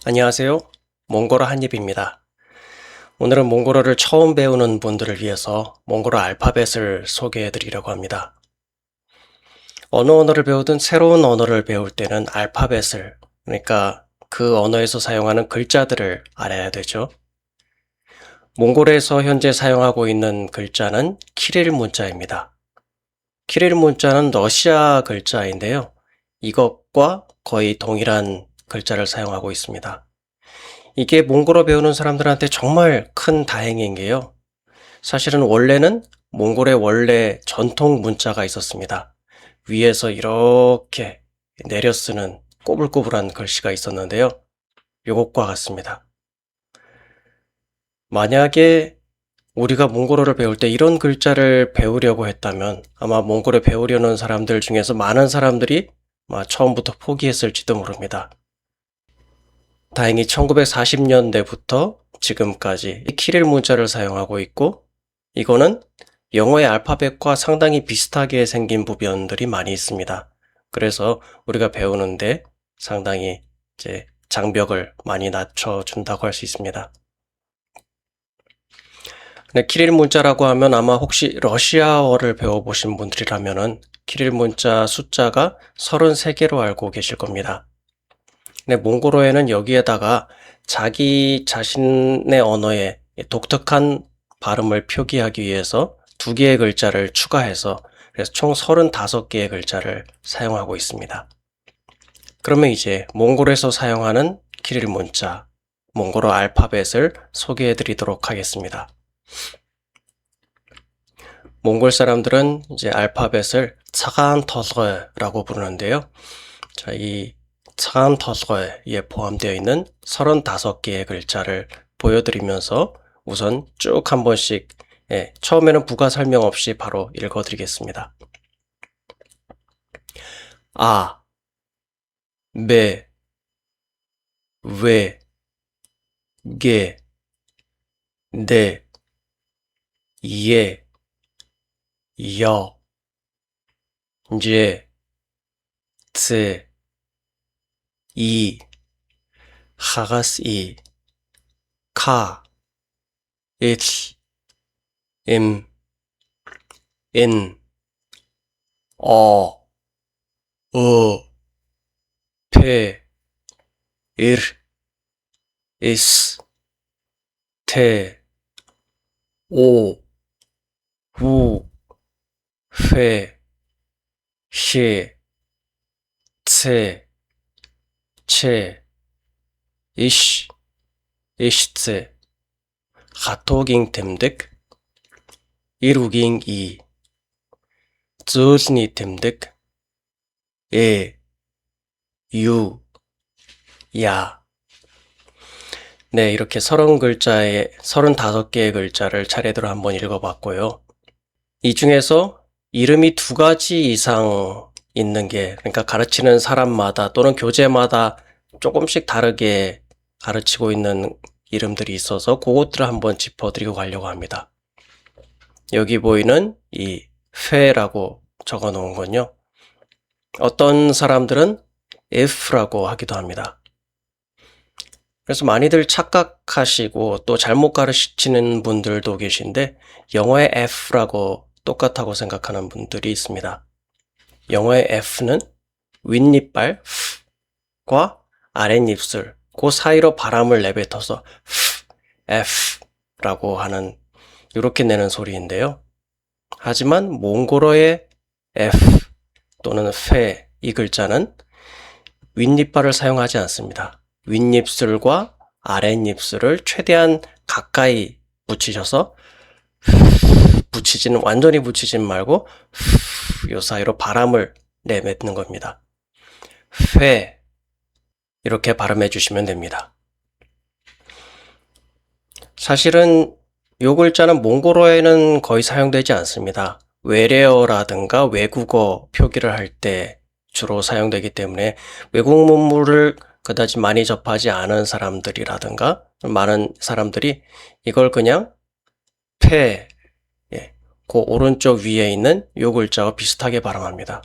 안녕하세요. 몽골어 한입입니다. 오늘은 몽골어를 처음 배우는 분들을 위해서 몽골어 알파벳을 소개해 드리려고 합니다. 어느 언어를 배우든 새로운 언어를 배울 때는 알파벳을, 그러니까 그 언어에서 사용하는 글자들을 알아야 되죠. 몽골에서 현재 사용하고 있는 글자는 키릴 문자입니다. 키릴 문자는 러시아 글자인데요. 이것과 거의 동일한 글자를 사용하고 있습니다. 이게 몽골어 배우는 사람들한테 정말 큰 다행인 게요. 사실은 원래는 몽골의 원래 전통 문자가 있었습니다. 위에서 이렇게 내려 쓰는 꼬불꼬불한 글씨가 있었는데요. 요것과 같습니다. 만약에 우리가 몽골어를 배울 때 이런 글자를 배우려고 했다면 아마 몽골어 배우려는 사람들 중에서 많은 사람들이 처음부터 포기했을지도 모릅니다. 다행히 1940년대부터 지금까지 키릴 문자를 사용하고 있고, 이거는 영어의 알파벳과 상당히 비슷하게 생긴 부분들이 많이 있습니다. 그래서 우리가 배우는데 상당히 이제 장벽을 많이 낮춰준다고 할 수 있습니다. 근데 키릴 문자라고 하면 아마 혹시 러시아어를 배워보신 분들이라면은 키릴 문자 숫자가 33개로 알고 계실 겁니다. 근데 몽골어에는 여기에다가 자기 자신의 언어의 독특한 발음을 표기하기 위해서 2개의 글자를 추가해서 그래서 총 35개의 글자를 사용하고 있습니다. 그러면 이제 몽골에서 사용하는 키릴 문자, 몽골어 알파벳을 소개해 드리도록 하겠습니다. 몽골 사람들은 이제 알파벳을 차간터서라고 부르는데요. 자, 이 차간터서에 포함되어 있는 35개의 글자를 보여드리면서 우선 쭉 한 번씩 처음에는 부가 설명 없이 바로 읽어드리겠습니다. 아, 매, 웨, 게, 네, 예, 여, 제, 츠, 이, 하가스 이, 카, 이치, 임, 인, 어, 어, 페, 일, 이스, 테, 오, 우, 회, 시, 체, 체, 이시, 이시체, 하토깅 템득, 이루깅 이, 쯔즈니 템득, 에, 유, 야. 네, 이렇게 35개의 글자를 차례대로 한번 읽어봤고요. 이 중에서 이름이 2가지 이상 있는 게, 그러니까 가르치는 사람마다 또는 교재마다 조금씩 다르게 가르치고 있는 이름들이 있어서 그것들을 한번 짚어드리고 가려고 합니다. 여기 보이는 이 회라고 적어 놓은 건요. 어떤 사람들은 F라고 하기도 합니다. 그래서 많이들 착각하시고 또 잘못 가르치는 분들도 계신데 영어의 F라고 똑같다고 생각하는 분들이 있습니다. 영어의 F는 윗니빨 F과 아랫입술 그 사이로 바람을 내뱉어서 F라고 하는 이렇게 내는 소리인데요. 하지만 몽골어의 F 또는 페 이 글자는 윗니빨을 사용하지 않습니다. 윗입술과 아랫입술을 최대한 가까이 붙이셔서 완전히 붙이진 말고 요 사이로 바람을 내뱉는 겁니다. 회 이렇게 발음해 주시면 됩니다. 사실은 요 글자는 몽골어에는 거의 사용되지 않습니다. 외래어라든가 외국어 표기를 할 때 주로 사용되기 때문에 외국 문물을 그다지 많이 접하지 않은 사람들이라든가 많은 사람들이 이걸 그냥 페, 그 오른쪽 위에 있는 요 글자와 비슷하게 발음합니다.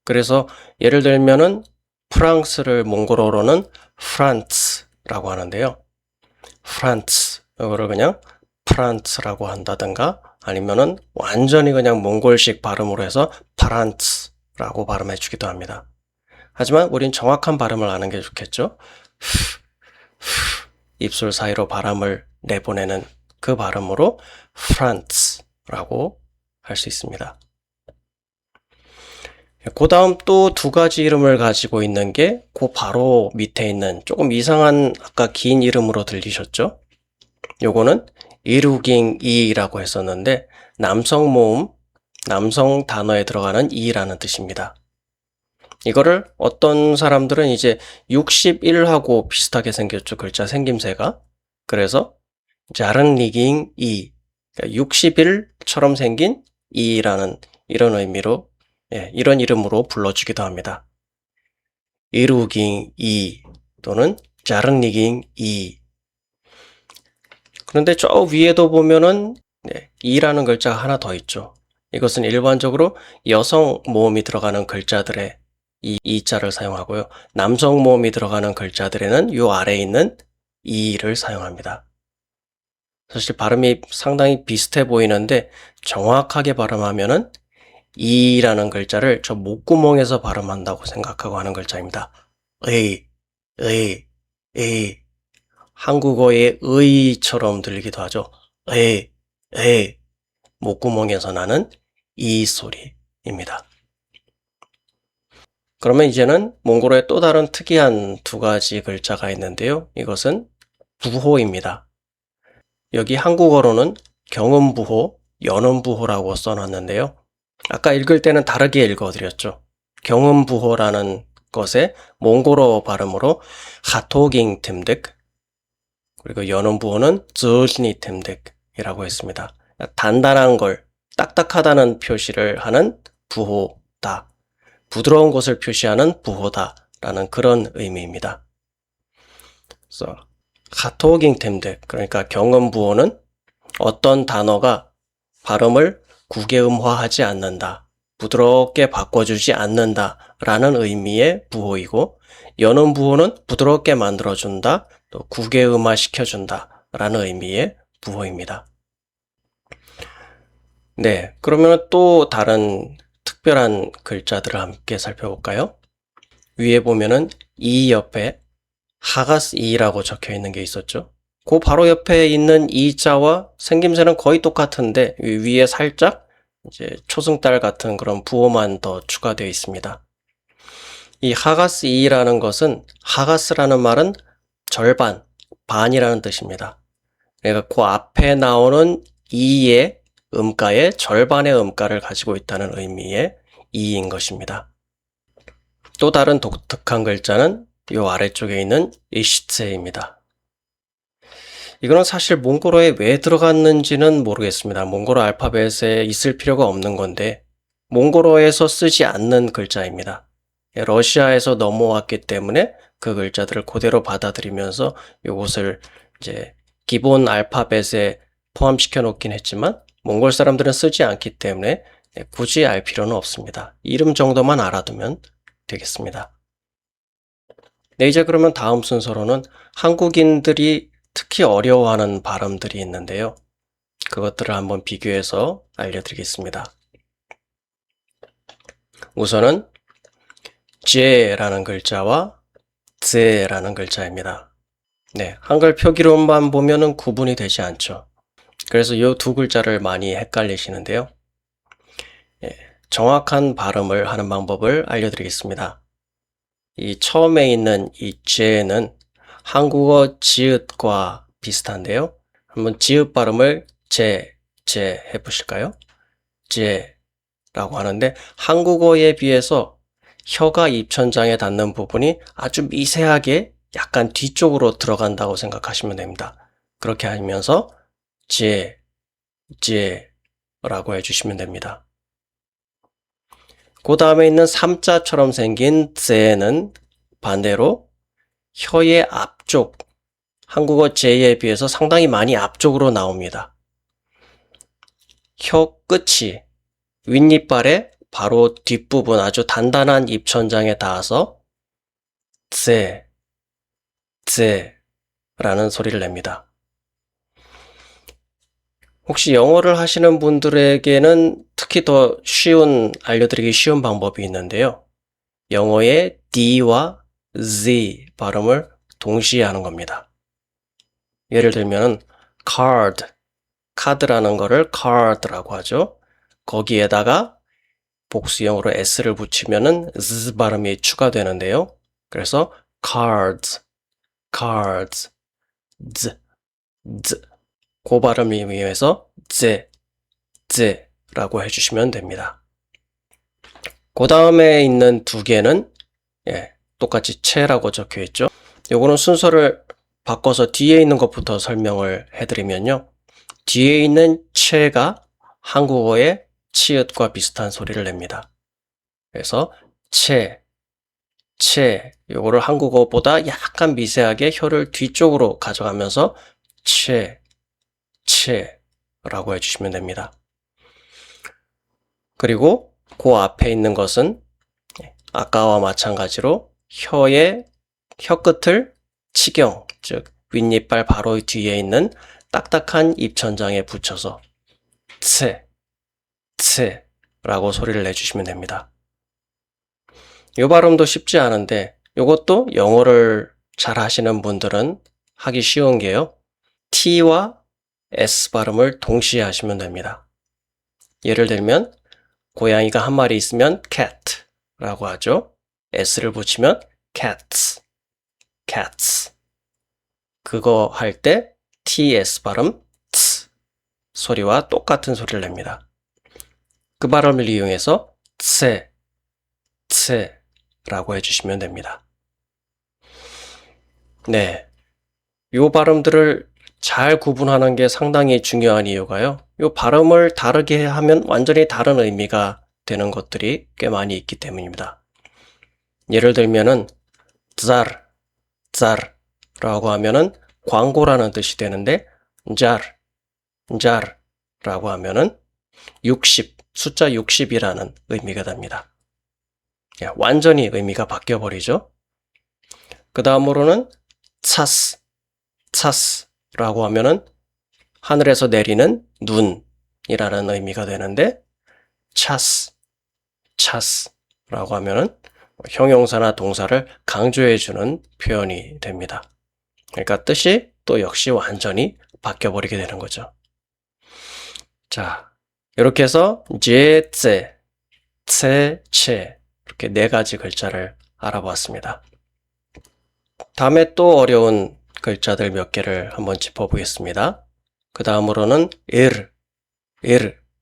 그래서 예를 들면은 프랑스를 몽골어로는 프란츠 라고 하는데요. 프란츠, 이거를 그냥 프란츠라고 한다든가 아니면은 완전히 그냥 몽골식 발음으로 해서 파란츠라고 발음해 주기도 합니다. 하지만 우린 정확한 발음을 아는 게 좋겠죠. 입술 사이로 바람을 내보내는 그 발음으로 프란츠라고 할 수 있습니다. 그 다음 또 두 가지 이름을 가지고 있는 게 그 바로 밑에 있는 조금 이상한 아까 긴 이름으로 들리셨죠? 요거는 이루깅이라고 했었는데 남성 모음, 남성 단어에 들어가는 이라는 뜻입니다. 이거를 어떤 사람들은 이제 61하고 비슷하게 생겼죠. 글자 생김새가. 그래서 자른리깅 이, 그러니까 61처럼 생긴 이라는 이런 의미로 이런 이름으로 불러주기도 합니다. 이루깅 이 또는 자른리깅 이. 그런데 저 위에도 보면은 이라는 글자가 하나 더 있죠. 이것은 일반적으로 여성 모음이 들어가는 글자들의 이자를 사용하고요. 남성 모음이 들어가는 글자들에는 요 아래에 있는 이를 사용합니다. 사실 발음이 상당히 비슷해 보이는데 정확하게 발음하면은 이라는 글자를 저 목구멍에서 발음한다고 생각하고 하는 글자입니다. 의, 의, 의. 한국어의 의처럼 들리기도 하죠. 의, 의. 목구멍에서 나는 이 소리입니다. 그러면 이제는 몽골어의 또 다른 특이한 두 가지 글자가 있는데요. 이것은 부호입니다. 여기 한국어로는 경음부호, 연음부호라고 써놨는데요. 아까 읽을 때는 다르게 읽어드렸죠. 경음부호라는 것의 몽골어 발음으로 하토깅 템득, 그리고 연음부호는 즈니 템득이라고 했습니다. 단단한 걸, 딱딱하다는 표시를 하는 부호다. 부드러운 것을 표시하는 부호다 라는 그런 의미입니다. 그래서 하토깅 템득, 그러니까 경음부호는 어떤 단어가 발음을 구개음화하지 않는다, 부드럽게 바꿔주지 않는다 라는 의미의 부호이고, 연음부호는 부드럽게 만들어준다, 또 구개음화 시켜준다 라는 의미의 부호입니다. 네, 그러면 또 다른 특별한 글자들을 함께 살펴볼까요? 위에 보면은 이 옆에 하가스 이라고 적혀 있는 게 있었죠. 그 바로 옆에 있는 이자와 생김새는 거의 똑같은데 위에 살짝 이제 초승달 같은 그런 부호만 더 추가되어 있습니다. 이 하가스 이라는 것은, 하가스라는 말은 절반, 반이라는 뜻입니다. 그러니까 그 앞에 나오는 이의 음가의 절반의 음가를 가지고 있다는 의미의 이인 것입니다. 또 다른 독특한 글자는 이 아래쪽에 있는 이시츠입니다. 이거는 사실 몽골어에 왜 들어갔는지는 모르겠습니다. 몽골어 알파벳에 있을 필요가 없는 건데 몽골어에서 쓰지 않는 글자입니다. 러시아에서 넘어왔기 때문에 그 글자들을 그대로 받아들이면서 이것을 이제 기본 알파벳에 포함시켜 놓긴 했지만 몽골 사람들은 쓰지 않기 때문에 굳이 알 필요는 없습니다. 이름 정도만 알아두면 되겠습니다. 네, 이제 그러면 다음 순서로는 한국인들이 특히 어려워하는 발음들이 있는데요. 그것들을 한번 비교해서 알려드리겠습니다. 우선은 제라는 글자와 제라는 글자입니다. 네, 한글 표기로만 보면은 구분이 되지 않죠. 그래서 이 두 글자를 많이 헷갈리시는데요. 정확한 발음을 하는 방법을 알려드리겠습니다. 이 처음에 있는 이 제는 한국어 지읒과 비슷한데요. 한번 지읒 발음을 제 해보실까요? 제라고 하는데 한국어에 비해서 혀가 입천장에 닿는 부분이 아주 미세하게 약간 뒤쪽으로 들어간다고 생각하시면 됩니다. 그렇게 하면서 제라고 해주시면 됩니다. 그 다음에 있는 3자처럼 생긴 제는 반대로 혀의 앞쪽, 한국어 제에 비해서 상당히 많이 앞쪽으로 나옵니다. 혀 끝이 윗니빨의 바로 뒷부분, 아주 단단한 입천장에 닿아서 제 라는 소리를 냅니다. 혹시 영어를 하시는 분들에게는 특히 더 알려드리기 쉬운 방법이 있는데요. 영어의 D와 Z 발음을 동시에 하는 겁니다. 예를 들면 card, 카드라는 거를 card라고 하죠. 거기에다가 복수형으로 S를 붙이면은 Z 발음이 추가되는데요. 그래서 cards, cards, Z, Z. 그 발음을 위해서 라고 해주시면 됩니다. 그 다음에 있는 두 개는 똑같이 체라고 적혀 있죠. 요거는 순서를 바꿔서 뒤에 있는 것부터 설명을 해드리면요. 뒤에 있는 체가 한국어의 치읓과 비슷한 소리를 냅니다. 그래서 요거를 한국어보다 약간 미세하게 혀를 뒤쪽으로 가져가면서 라고 해주시면 됩니다. 그리고 그 앞에 있는 것은 아까와 마찬가지로 혀 끝을 치경, 즉 윗니빨 바로 뒤에 있는 딱딱한 입천장에 붙여서 라고 소리를 내주시면 됩니다. 이 발음도 쉽지 않은데 이것도 영어를 잘 하시는 분들은 하기 쉬운 게요. T와 S 발음을 동시에 하시면 됩니다. 예를 들면 고양이가 한 마리 있으면 cat라고 하죠. S를 붙이면 cats. 그거 할 때 TS 발음 소리와 똑같은 소리를 냅니다. 그 발음을 이용해서 라고 해주시면 됩니다. 네, 요 발음들을 잘 구분하는 게 상당히 중요한 이유가요. 요 발음을 다르게 하면 완전히 다른 의미가 되는 것들이 꽤 많이 있기 때문입니다. 예를 들면은 라고 하면은 광고라는 뜻이 되는데 라고 하면은 60, 숫자 60이라는 의미가 됩니다. 완전히 의미가 바뀌어 버리죠. 그 다음으로는 라고 하면은 하늘에서 내리는 눈이라는 의미가 되는데 라고 하면은 형용사나 동사를 강조해주는 표현이 됩니다. 그러니까 뜻이 또 역시 완전히 바뀌어버리게 되는 거죠. 자, 이렇게 해서 이렇게 네 가지 글자를 알아보았습니다. 다음에 또 어려운 글자들 몇 개를 한번 짚어보겠습니다. 그 다음으로는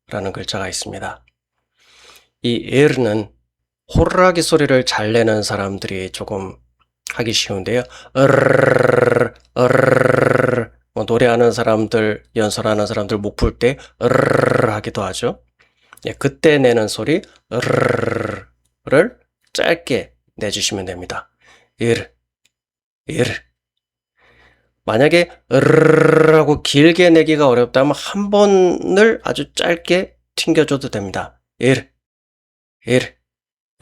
라는 글자가 있습니다. 이 는 호루라기 소리를 잘 내는 사람들이 조금 하기 쉬운데요. 뭐 노래하는 사람들, 연설하는 사람들 목 풀 때 하기도 하죠. 그때 내는 소리 를 짧게 내주시면 됩니다. 만약에 하고 길게 내기가 어렵다면 한 번을 아주 짧게 튕겨줘도 됩니다.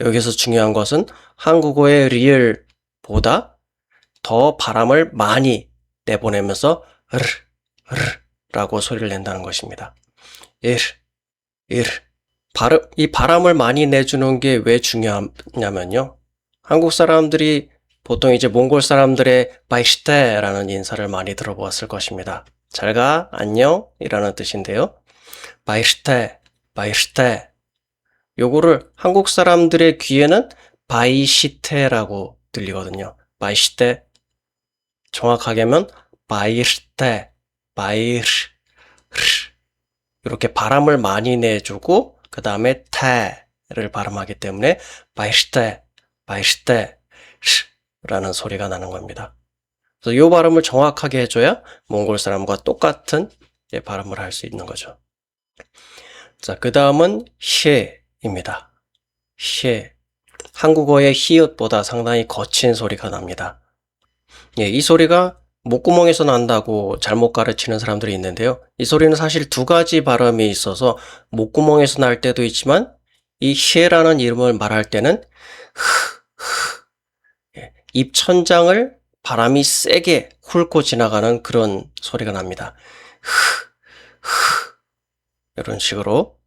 여기서 중요한 것은 한국어의 리을보다 더 바람을 많이 내보내면서 라고 소리를 낸다는 것입니다. 이 바람을 많이 내주는 게 왜 중요하냐면요. 한국 사람들이 보통 이제 몽골 사람들의 바이시테라는 인사를 많이 들어보았을 것입니다. 잘가, 안녕 이라는 뜻인데요. 바이시테. 요거를 한국 사람들의 귀에는 바이시테라고 들리거든요. 바이시테. 정확하게 하면 바이시테. 이렇게 바람을 많이 내주고 그 다음에 테를 발음하기 때문에 바이시테 라는 소리가 나는 겁니다. 그래서 이 발음을 정확하게 해줘야 몽골 사람과 똑같은 발음을 할 수 있는 거죠. 자, 그 다음은 해입니다. 한국어의 히읗보다 상당히 거친 소리가 납니다. 이 소리가 목구멍에서 난다고 잘못 가르치는 사람들이 있는데요. 이 소리는 사실 두 가지 발음이 있어서 목구멍에서 날 때도 있지만 이 해라는 이름을 말할 때는 입천장을 바람이 세게 훑고 지나가는 그런 소리가 납니다. 이런 식으로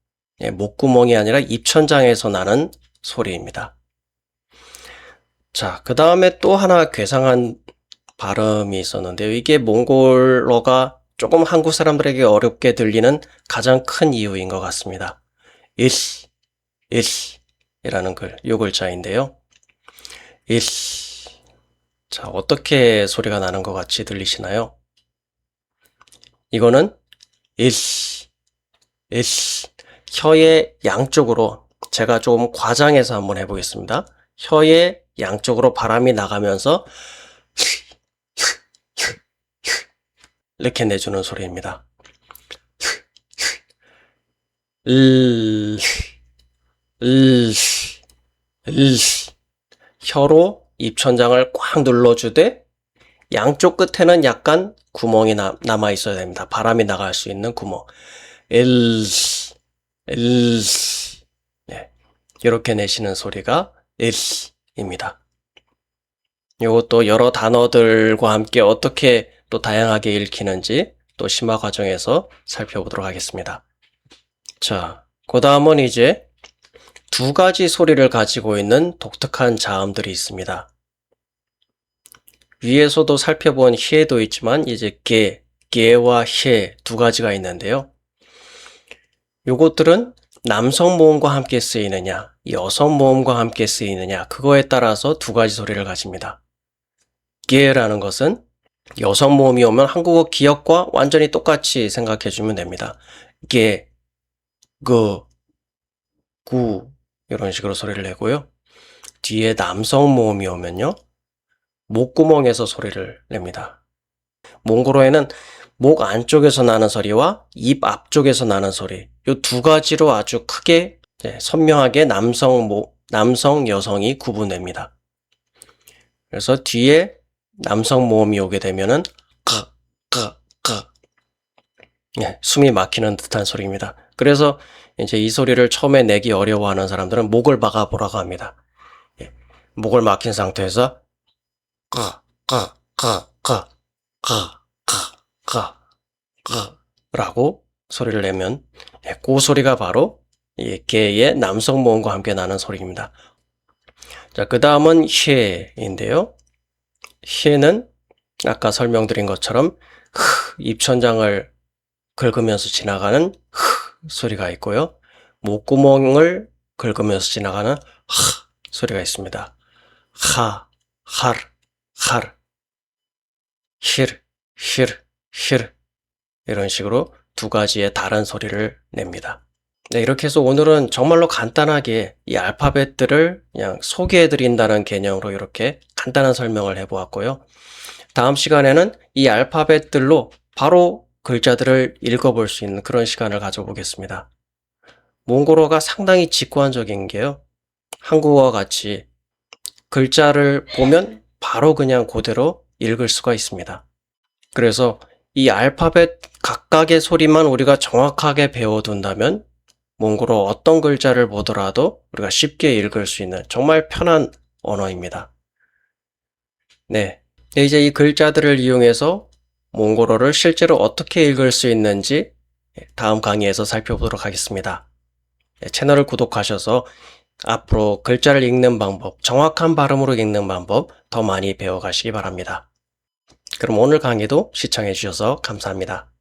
목구멍이 아니라 입천장에서 나는 소리입니다. 자, 그 다음에 또 하나 괴상한 발음이 있었는데요. 이게 몽골어가 조금 한국 사람들에게 어렵게 들리는 가장 큰 이유인 것 같습니다. 이라는 요 글자인데요. 자, 어떻게 소리가 나는 것 같이 들리시나요? 이거는 혀의 양쪽으로, 제가 조금 과장해서 한번 해보겠습니다. 혀의 양쪽으로 바람이 나가면서 이렇게 내주는 소리입니다. 혀로 입천장을 꽉 눌러주되 양쪽 끝에는 약간 구멍이 남아 있어야 됩니다. 바람이 나갈 수 있는 구멍. 네, 이렇게 내시는 소리가 입니다. 이것도 여러 단어들과 함께 어떻게 또 다양하게 읽히는지 또 심화 과정에서 살펴보도록 하겠습니다. 자, 그 다음은 이제 두 가지 소리를 가지고 있는 독특한 자음들이 있습니다. 위에서도 살펴본 히에도 있지만 이제 게와 히 두 가지가 있는데요. 요것들은 남성 모음과 함께 쓰이느냐, 여성 모음과 함께 쓰이느냐, 그거에 따라서 두 가지 소리를 가집니다. 게라는 것은 여성 모음이 오면 한국어 기역과 완전히 똑같이 생각해 주면 됩니다. 게, 그, 구 이런 식으로 소리를 내고요. 뒤에 남성 모음이 오면요. 목구멍에서 소리를 냅니다. 몽골어에는 목 안쪽에서 나는 소리와 입 앞쪽에서 나는 소리, 이 두 가지로 아주 크게 선명하게 남성, 여성이 구분됩니다. 그래서 뒤에 남성 모음이 오게 되면은 숨이 막히는 듯한 소리입니다. 그래서 이제 이 소리를 처음에 내기 어려워하는 사람들은 목을 막아보라고 합니다. 목을 막힌 상태에서 라고 소리를 내면 그 소리가 바로 이 개의 남성 모음과 함께 나는 소리입니다. 자, 그 다음은 쉐인데요. 쉐는 아까 설명드린 것처럼 입천장을 긁으면서 지나가는 소리가 있고요. 목구멍을 긁으면서 지나가는 소리가 있습니다. 힐 이런 식으로 두 가지의 다른 소리를 냅니다. 네, 이렇게 해서 오늘은 정말로 간단하게 이 알파벳들을 그냥 소개해 드린다는 개념으로 이렇게 간단한 설명을 해 보았고요. 다음 시간에는 이 알파벳들로 바로 글자들을 읽어볼 수 있는 그런 시간을 가져보겠습니다. 몽골어가 상당히 직관적인 게요. 한국어와 같이 글자를 보면 바로 그냥 그대로 읽을 수가 있습니다. 그래서 이 알파벳 각각의 소리만 우리가 정확하게 배워둔다면 몽골어 어떤 글자를 보더라도 우리가 쉽게 읽을 수 있는 정말 편한 언어입니다. 네, 이제 이 글자들을 이용해서 몽골어를 실제로 어떻게 읽을 수 있는지 다음 강의에서 살펴보도록 하겠습니다. 채널을 구독하셔서 앞으로 글자를 읽는 방법, 정확한 발음으로 읽는 방법 더 많이 배워가시기 바랍니다. 그럼 오늘 강의도 시청해 주셔서 감사합니다.